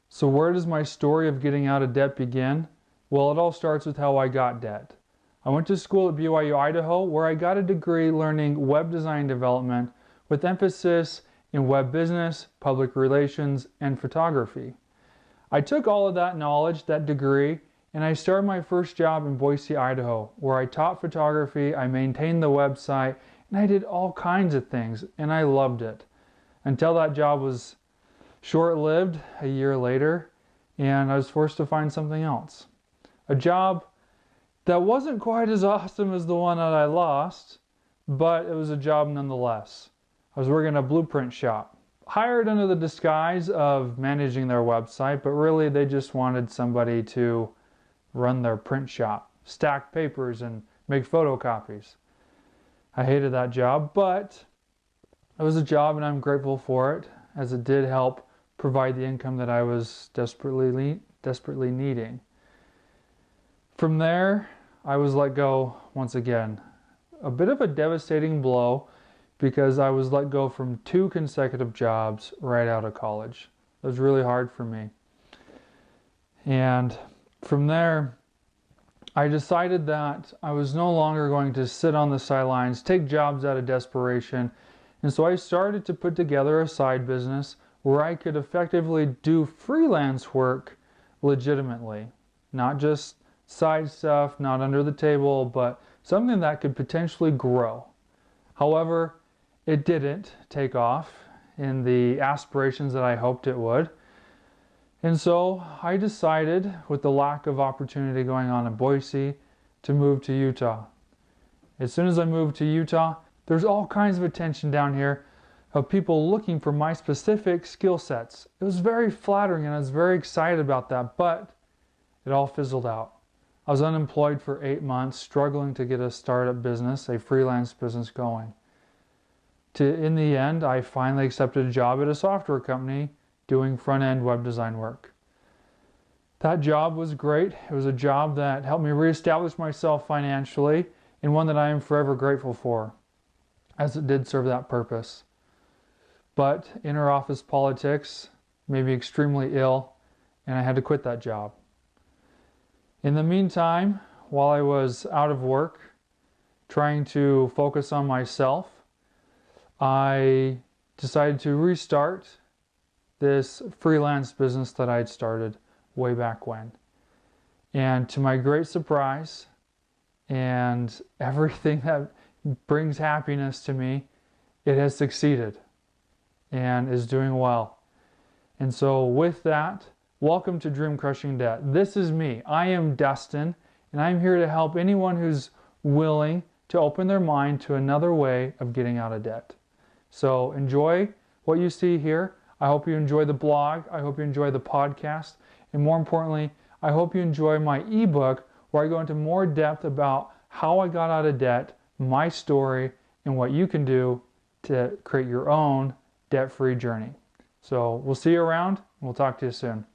So where does my story of getting out of debt begin? Well, it all starts with how I got debt. I went to school at BYU, Idaho, where I got a degree learning web design development with emphasis in web business, public relations, and photography. I took all of that knowledge, that degree, and I started my first job in Boise, Idaho, where I taught photography, I maintained the website, and I did all kinds of things, and I loved it. Until that job was short-lived a year later, and I was forced to find something else. A job that wasn't quite as awesome as the one that I lost, but it was a job nonetheless. I was working in a blueprint shop, hired under the disguise of managing their website, but really they just wanted somebody to run their print shop, stack papers, and make photocopies. I hated that job, but it was a job and I'm grateful for it, as it did help provide the income that I was desperately needing. From there, I was let go once again. A bit of a devastating blow, because I was let go from 2 consecutive jobs right out of college. It was really hard for me. And from there, I decided that I was no longer going to sit on the sidelines, take jobs out of desperation. And so I started to put together a side business where I could effectively do freelance work legitimately. Not just side stuff, not under the table, but something that could potentially grow. However, it didn't take off in the aspirations that I hoped it would. And so I decided, with the lack of opportunity going on in Boise, to move to Utah. As soon as I moved to Utah, there's all kinds of attention down here of people looking for my specific skill sets. It was very flattering and I was very excited about that, but it all fizzled out. I was unemployed for 8 months, struggling to get a startup business, a freelance business going. In the end, I finally accepted a job at a software company doing front-end web design work. That job was great. It was a job that helped me reestablish myself financially, and one that I am forever grateful for, as it did serve that purpose. But inter-office politics made me extremely ill, and I had to quit that job. In the meantime, while I was out of work, trying to focus on myself, I decided to restart this freelance business that I'd started way back when. And to my great surprise, and everything that brings happiness to me, it has succeeded and is doing well. And so with that, welcome to Dream Crushing Debt. This is me. I am Dustin, and I'm here to help anyone who's willing to open their mind to another way of getting out of debt. So enjoy what you see here. I hope you enjoy the blog. I hope you enjoy the podcast. And more importantly, I hope you enjoy my ebook, where I go into more depth about how I got out of debt, my story, and what you can do to create your own debt-free journey. So we'll see you around. We'll talk to you soon.